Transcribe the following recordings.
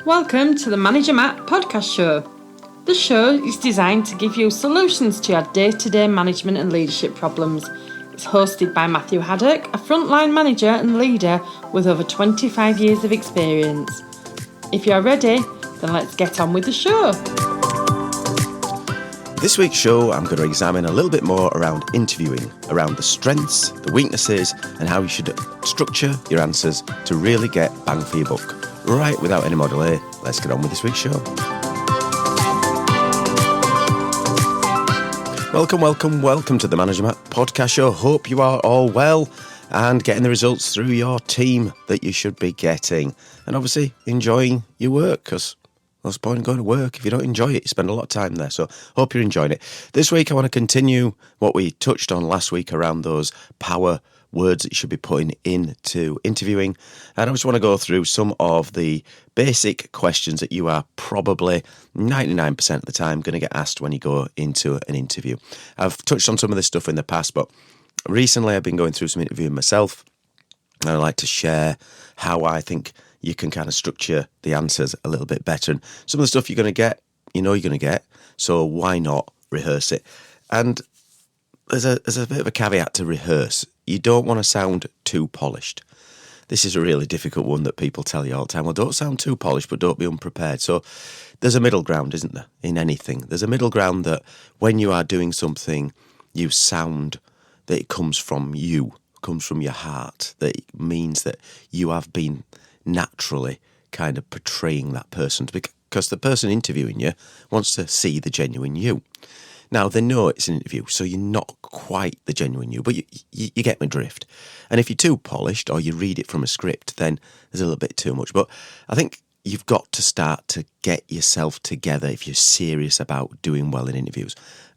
Welcome to the Manager Matt podcast show. The show is designed to give you solutions to your day-to-day management and leadership problems. It's hosted by Matthew Haddock, a frontline manager and leader with over 25 years of experience. If you're ready, then let's get on with the show. This week's show, I'm going to examine a little bit more around interviewing, around the strengths, the weaknesses, and how you should structure your answers to really get bang for your buck. Right, without any more delay, let's get on with this week's show. Welcome to the Manager Matt podcast show. Hope you are all well and getting the results through your team that you should be getting. And obviously enjoying your work, because what's the point in going to work if you don't enjoy it? You spend a lot of time there, so hope you're enjoying it. This week I want to continue what we touched on last week around those power words that you should be putting into interviewing. And I just want to go through some of the basic questions that you are probably 99% of the time going to get asked when you go into an interview. I've touched on some of this stuff in the past, but recently I've been going through some interviewing myself, and I like to share how I think you can kind of structure the answers a little bit better. And some of the stuff you're going to get, you know you're going to get, so why not rehearse it? And there's a bit of a caveat to rehearse. You don't want to sound too polished. This is a really difficult one that people tell you all the time. Well, don't sound too polished, but don't be unprepared. So there's a middle ground, isn't there, in anything? There's a middle ground that when you are doing something, you sound that it comes from you, comes from your heart, that it means that you have been naturally kind of portraying that person, because the person interviewing you wants to see the genuine you. Now, they know it's an interview, so you're not quite the genuine you, but you get my drift. And if you're too polished or you read it from a script, then there's a little bit too much. But I think you've got to start to get yourself together if you're serious about doing well in interviews.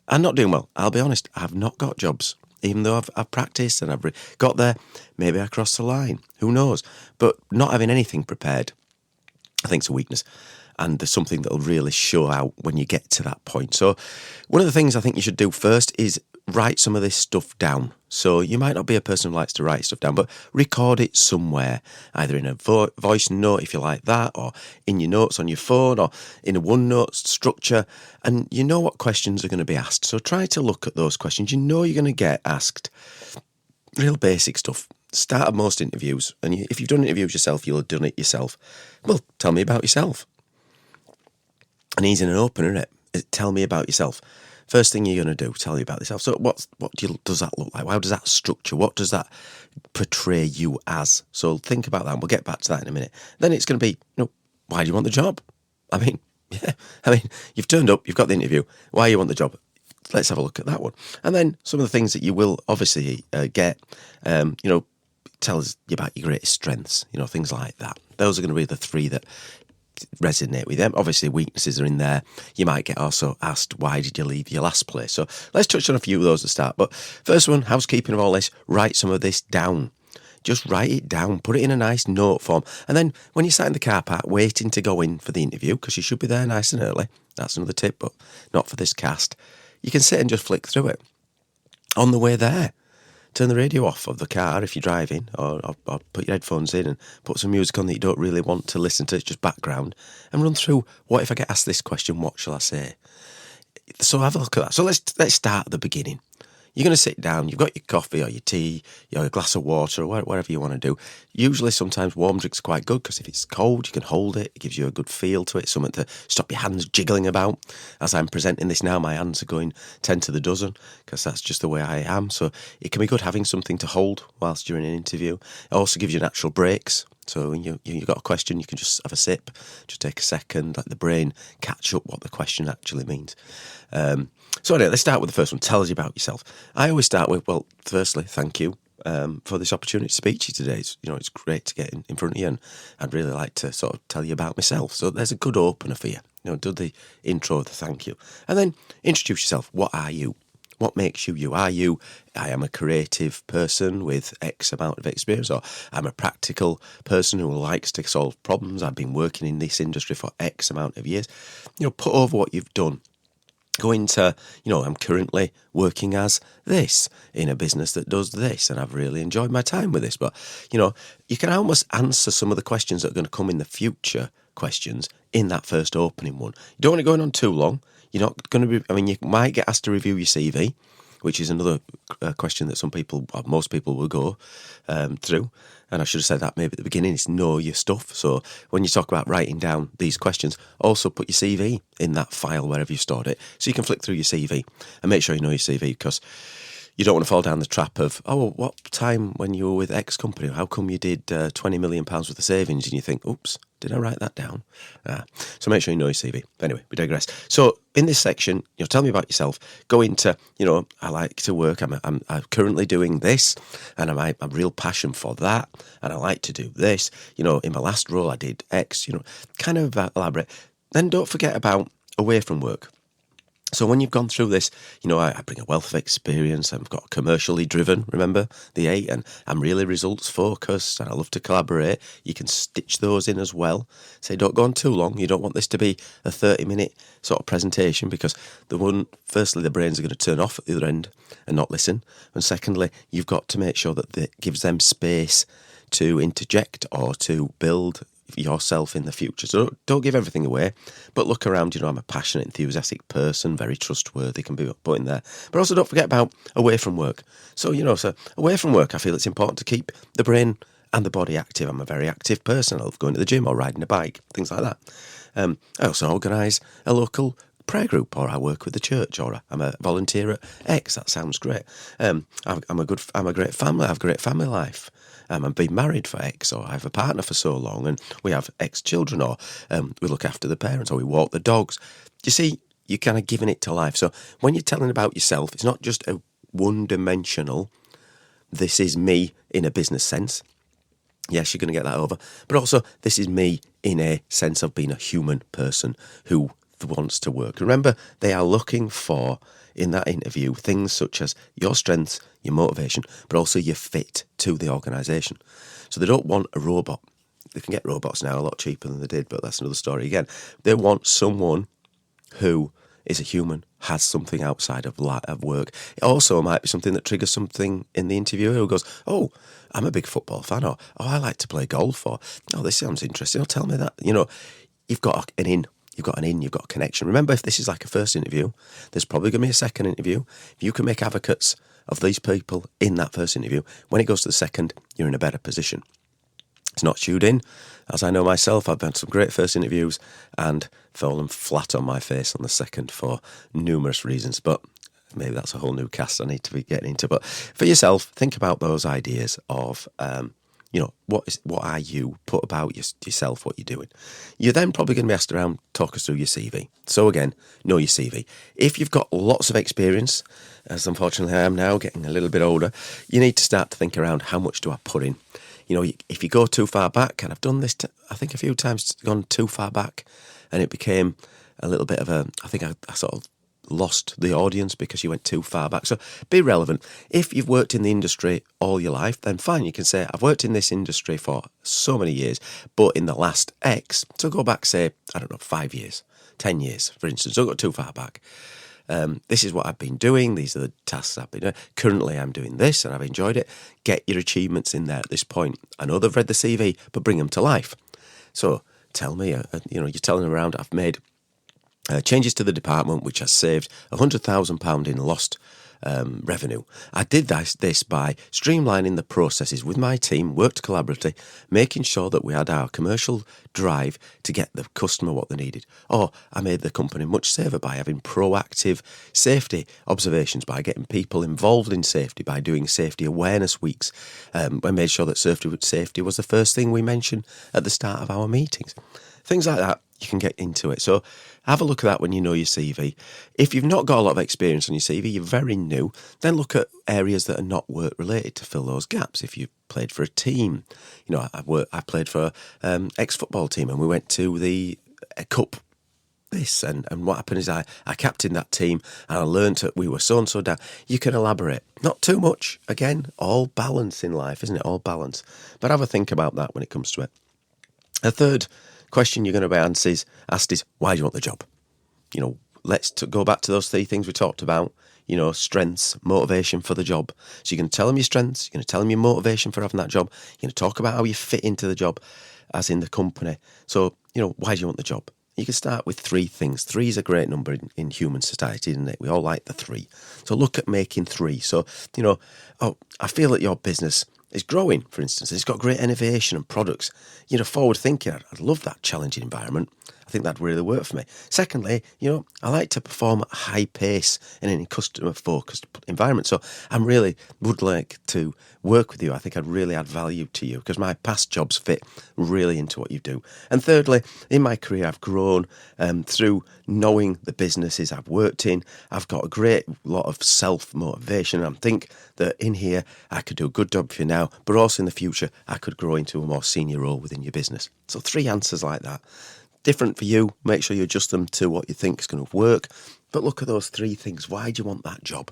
I'm not doing well. I'll be honest, I've not got jobs. Even though I've practiced and I've got there, maybe I crossed the line. Who knows? But not having anything prepared, I think, is a weakness. And there's something that will really show out when you get to that point. So one of the things I think you should do first is write some of this stuff down. So you might not be a person who likes to write stuff down, but record it somewhere, either in a voice note, if you like that, or in your notes on your phone, or in a OneNote structure. And you know what questions are going to be asked. So try to look at those questions. You know you're going to get asked real basic stuff. Start of most interviews. And if you've done interviews yourself, you'll have done it yourself. Well, tell me about yourself. And easy and open, isn't it? Tell me about yourself. First thing you're going to do, tell you about yourself. So what does that look like? How does that structure? What does that portray you as? So think about that, and we'll get back to that in a minute. Then it's going to be, why do you want the job? You've turned up, you've got the interview. Why you want the job? Let's have a look at that one. And then some of the things that you will obviously get, tell us about your greatest strengths, things like that. Those are going to be the three that resonate with them. Obviously weaknesses are in there. You might get also asked, why did you leave your last place? So let's touch on a few of those to start. But first one, housekeeping of all this, write some of this down. Just write it down, put it in a nice note form. And then when you're sat in the car park waiting to go in for the interview, because you should be there nice and early, that's another tip, but not for this cast, you can sit and just flick through it. On the way there, turn the radio off of the car if you're driving, or put your headphones in and put some music on that you don't really want to listen to, it's just background, and run through, what if I get asked this question, what shall I say? So have a look at that. So let's start at the beginning. You're going to sit down, you've got your coffee or your tea, your glass of water, or whatever you want to do. Usually sometimes warm drinks are quite good, because if it's cold, you can hold it. It gives you a good feel to it, something to stop your hands jiggling about. As I'm presenting this now, my hands are going 10 to the dozen, because that's just the way I am. So it can be good having something to hold whilst you're in an interview. It also gives you natural breaks. So when you've got a question, you can just have a sip, just take a second, let the brain catch up what the question actually means. So anyway, let's start with the first one. Tell us about yourself. I always start with, well, firstly, thank you for this opportunity to speak to you today. It's great to get in front of you, and I'd really like to sort of tell you about myself. So there's a good opener for you. Do the intro, the thank you. And then introduce yourself. What are you? What makes you you? Are you, I am a creative person with X amount of experience, or I'm a practical person who likes to solve problems. I've been working in this industry for X amount of years. Put over what you've done. Go into, I'm currently working as this in a business that does this, and I've really enjoyed my time with this. But, you can almost answer some of the questions that are going to come in the future questions in that first opening one. You don't want it going on too long. You're not going to be, you might get asked to review your CV, which is another question that most people will go through. And I should have said that maybe at the beginning, it's know your stuff. So when you talk about writing down these questions, also put your CV in that file wherever you've stored it. So you can flick through your CV and make sure you know your CV, because you don't want to fall down the trap of, what time when you were with X company, how come you did £20 million worth of savings? And you think, oops, did I write that down? So make sure you know your CV. Anyway, we digress. So in this section, tell me about yourself. Go into, I like to work. I'm currently doing this, and I'm a real passion for that, and I like to do this. In my last role, I did X. Kind of elaborate. Then don't forget about away from work. So when you've gone through this, I bring a wealth of experience. I've got commercially driven, remember, the 8, and I'm really results focused, and I love to collaborate. You can stitch those in as well. Say, don't go on too long. You don't want this to be a 30-minute sort of presentation, because firstly, the brains are going to turn off at the other end and not listen. And secondly, you've got to make sure that it gives them space to interject or to build yourself in the future. So don't give everything away, but look around. I'm a passionate, enthusiastic person, very trustworthy, can be put in there. But also don't forget about away from work. So, away from work, I feel it's important to keep the brain and the body active. I'm a very active person. I love going to the gym or riding a bike, things like that. I also organise a local prayer group, or I work with the church, or I'm a volunteer at X. That sounds great. I'm a great family. I have a great family life. I've been married for X, or I have a partner for so long, and we have X children, or we look after the parents, or we walk the dogs. You see, you're kind of giving it to life. So when you're telling about yourself, it's not just a one-dimensional, this is me in a business sense. Yes, you're going to get that over. But also, this is me in a sense of being a human person who wants to work. Remember, they are looking for, in that interview, things such as your strengths, your motivation, but also your fit to the organisation. So they don't want a robot. They can get robots now a lot cheaper than they did, but that's another story again. They want someone who is a human, has something outside of work. It also might be something that triggers something in the interviewer who goes, I'm a big football fan, or I like to play golf, or this sounds interesting, tell me that. You've got an in. You've got a connection. Remember, if this is like a first interview, there's probably going to be a second interview. If you can make advocates of these people in that first interview, when it goes to the second, you're in a better position. It's not chewed in. As I know myself, I've had some great first interviews and fallen flat on my face on the second for numerous reasons. But maybe that's a whole new cast I need to be getting into. But for yourself, think about those ideas of what are you? Put about yourself, what you're doing. You're then probably going to be asked around, talk us through your CV. So again, know your CV. If you've got lots of experience, as unfortunately I am now, getting a little bit older, you need to start to think around, how much do I put in? If you go too far back, and I've done this, I think a few times, gone too far back, and it became a little bit of I think I sort of lost the audience because you went too far back. So be relevant. If you've worked in the industry all your life, then fine, you can say, I've worked in this industry for so many years, but in the last X, so go back, say, 5 years, 10 years, for instance. Don't go too far back. This is what I've been doing. These are the tasks I've been doing. Currently, I'm doing this, and I've enjoyed it. Get your achievements in there at this point. I know they've read the CV, but bring them to life. So tell me, you're telling them around, I've made changes to the department, which has saved £100,000 in lost revenue. I did this by streamlining the processes with my team, worked collaboratively, making sure that we had our commercial drive to get the customer what they needed. Or I made the company much safer by having proactive safety observations, by getting people involved in safety, by doing safety awareness weeks. I made sure that safety was the first thing we mentioned at the start of our meetings. Things like that, you can get into it. So have a look at that when you know your CV. If you've not got a lot of experience on your CV, you're very new, then look at areas that are not work related to fill those gaps. If you've played for a team, I played for ex-football team, and we went to the cup. And what happened is I captained that team, and I learned that we were so-and-so down. You can elaborate. Not too much. Again, all balance in life, isn't it? All balance. But have a think about that when it comes to it. A third question you're going to be asked is, why do you want the job? Let's go back to those 3 things we talked about. Strengths, motivation for the job. So you're going to tell them your strengths, you're going to tell them your motivation for having that job, you're going to talk about how you fit into the job, as in the company. So why do you want the job? You can start with 3 things. 3 is a great number in human society, isn't it? We all like the 3. So look at making 3. So, I feel that your business is growing, for instance. It's got great innovation and products. Forward thinking. I'd love that challenging environment. I think that'd really work for me. Secondly, I like to perform at a high pace in any customer-focused environment. So I really would like to work with you. I think I'd really add value to you because my past jobs fit really into what you do. And thirdly, in my career, I've grown through knowing the businesses I've worked in. I've got a great lot of self-motivation. I think that in here, I could do a good job for you now, but also in the future, I could grow into a more senior role within your business. So 3 answers like that. Different for you. Make sure you adjust them to what you think is going to work. But look at those 3 things. Why do you want that job?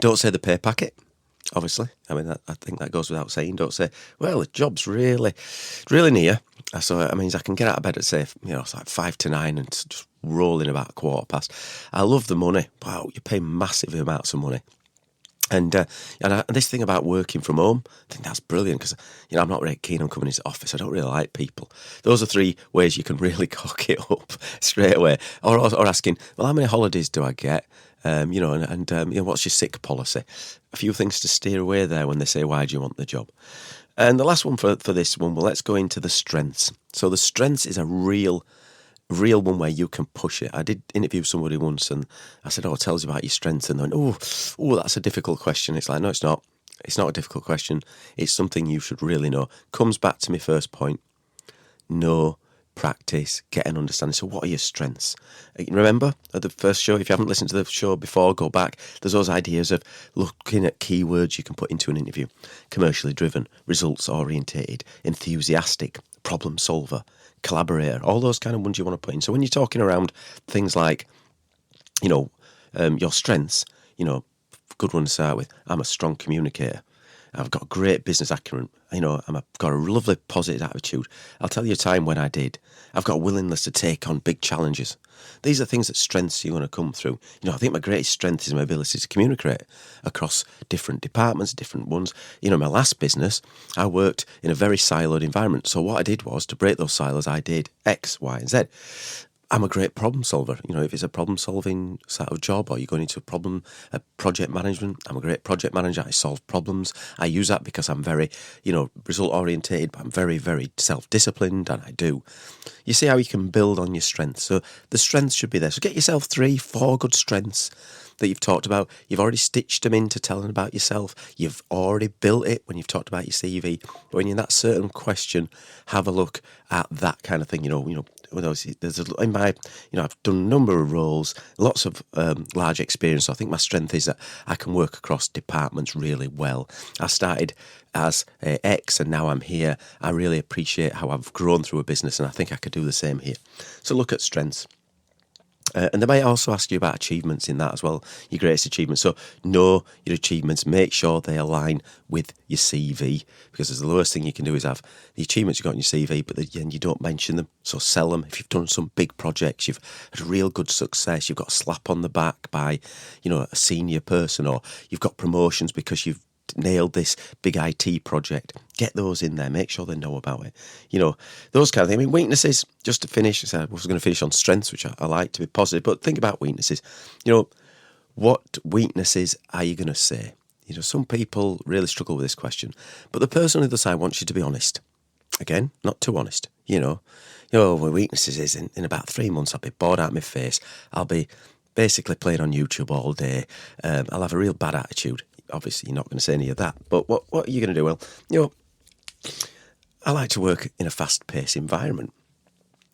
Don't say the pay packet, obviously. I mean, I think that goes without saying. Don't say, well, the job's really, really near. So it means I can get out of bed at, say, it's like 5 to 9 and just roll in about 1:15. I love the money. Wow, you pay massive amounts of money. And this thing about working from home, I think that's brilliant because, I'm not really keen on coming into the office. I don't really like people. Those are 3 ways you can really cock it up straight away. Or asking, well, how many holidays do I get? And what's your sick policy? A few things to steer away there when they say, why do you want the job? And the last one for this one, well, let's go into the strengths. So the strengths is a real one where you can push it. I did interview somebody once and I said, it tells you about your strengths. And they went, oh, that's a difficult question. It's like, no, it's not. It's not a difficult question. It's something you should really know. Comes back to my first point. Know, practice, get an understanding. So what are your strengths? Remember at the first show, if you haven't listened to the show before, go back. There's those ideas of looking at keywords you can put into an interview. Commercially driven, results orientated, enthusiastic, problem solver, collaborator, all those kind of ones you want to put in. So when you're talking around things like, your strengths, good one to start with. I'm a strong communicator. I've got great business acumen. I've got a lovely positive attitude. I'll tell you a time when I did. I've got a willingness to take on big challenges. These are things that strengths you want to come through. I think my greatest strength is my ability to communicate across different departments, different ones. My last business, I worked in a very siloed environment. So what I did was to break those silos, I did X, Y, and Z. I'm a great problem solver. If it's a problem-solving sort of job or you're going into a project management, I'm a great project manager. I solve problems. I use that because I'm very, result-orientated, but I'm very, very self-disciplined, and I do. You see how you can build on your strengths. So the strengths should be there. So get yourself 3, 4 good strengths that you've talked about. You've already stitched them into telling about yourself. You've already built it when you've talked about your CV. But when you're in that certain question, have a look at that kind of thing. I've done a number of roles, lots of large experience. So I think my strength is that I can work across departments really well. I started as X and now I'm here. I really appreciate how I've grown through a business and I think I could do the same here. So look at strengths. And they might also ask you about achievements in that as well, your greatest achievements. So know your achievements, make sure they align with your CV, because the worst thing you can do is have the achievements you've got in your CV, but then you don't mention them. So sell them. If you've done some big projects, you've had real good success, you've got a slap on the back by, a senior person, or you've got promotions because you've nailed this big IT project, get those in there, make sure they know about it. Those kind of things. Weaknesses, just to finish, I was going to finish on strengths, which I like to be positive, but think about weaknesses. What weaknesses are you going to say? Some people really struggle with this question, but the person on the other side wants you to be honest. Again, not too honest. My weaknesses is in about 3 months, I'll be bored out of my face. I'll be basically playing on YouTube all day. I'll have a real bad attitude. Obviously, you're not going to say any of that. But what are you going to do? Well, I like to work in a fast-paced environment.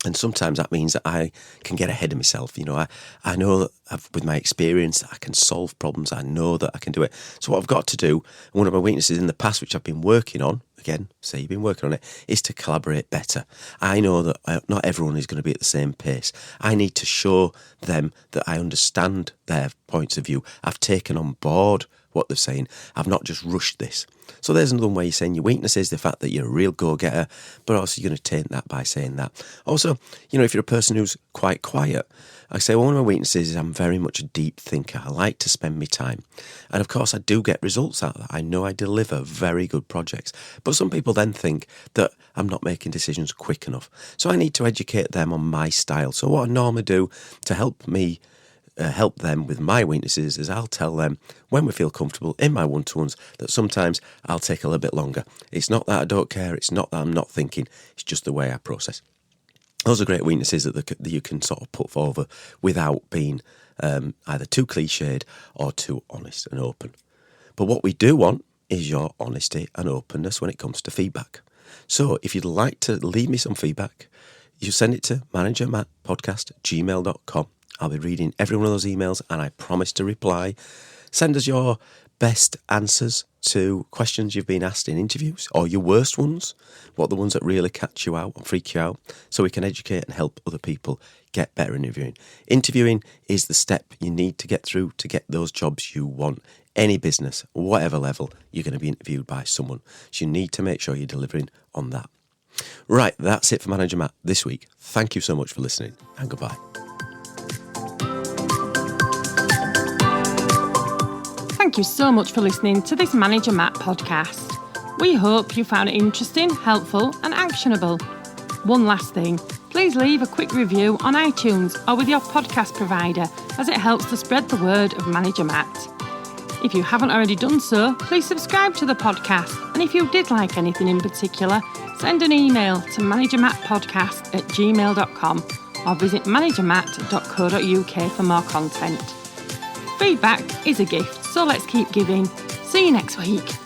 And sometimes that means that I can get ahead of myself. I know that with my experience, I can solve problems. I know that I can do it. So what I've got to do, and one of my weaknesses in the past, which I've been working on, again, say you've been working on it, is to collaborate better. I know that not everyone is going to be at the same pace. I need to show them that I understand their points of view. I've taken on board what they're saying. I've not just rushed this. So there's another way you're saying your weakness is the fact that you're a real go-getter, but also you're going to taint that by saying that. Also, if you're a person who's quite quiet, I say one of my weaknesses is I'm very much a deep thinker. I like to spend my time. And of course, I do get results out of that. I know I deliver very good projects. But some people then think that I'm not making decisions quick enough. So I need to educate them on my style. So what I normally do to help me help them with my weaknesses is I'll tell them when we feel comfortable in my one-to-ones that sometimes I'll take a little bit longer. It's not that I don't care. It's not that I'm not thinking. It's just the way I process. Those are great weaknesses that you can sort of put forward without being either too cliched or too honest and open. But what we do want is your honesty and openness when it comes to feedback. So if you'd like to leave me some feedback, you send it to managermattpodcast@gmail.com. I'll be reading every one of those emails and I promise to reply. Send us your best answers to questions you've been asked in interviews, or your worst ones, what the ones that really catch you out and freak you out, so we can educate and help other people get better interviewing. Interviewing is the step you need to get through to get those jobs you want. Any business, whatever level, you're going to be interviewed by someone. So you need to make sure you're delivering on that. Right, that's it for Manager Matt this week. Thank you so much for listening, and goodbye. Thank you so much for listening to this Manager Matt podcast. We hope you found it interesting, helpful and actionable. One last thing, please leave a quick review on iTunes or with your podcast provider, as it helps to spread the word of Manager Matt. If you haven't already done so, please subscribe to the podcast, and if you did like anything in particular, send an email to managermattpodcast@gmail.com or visit managermatt.co.uk for more content. Feedback is a gift, so let's keep giving. See you next week.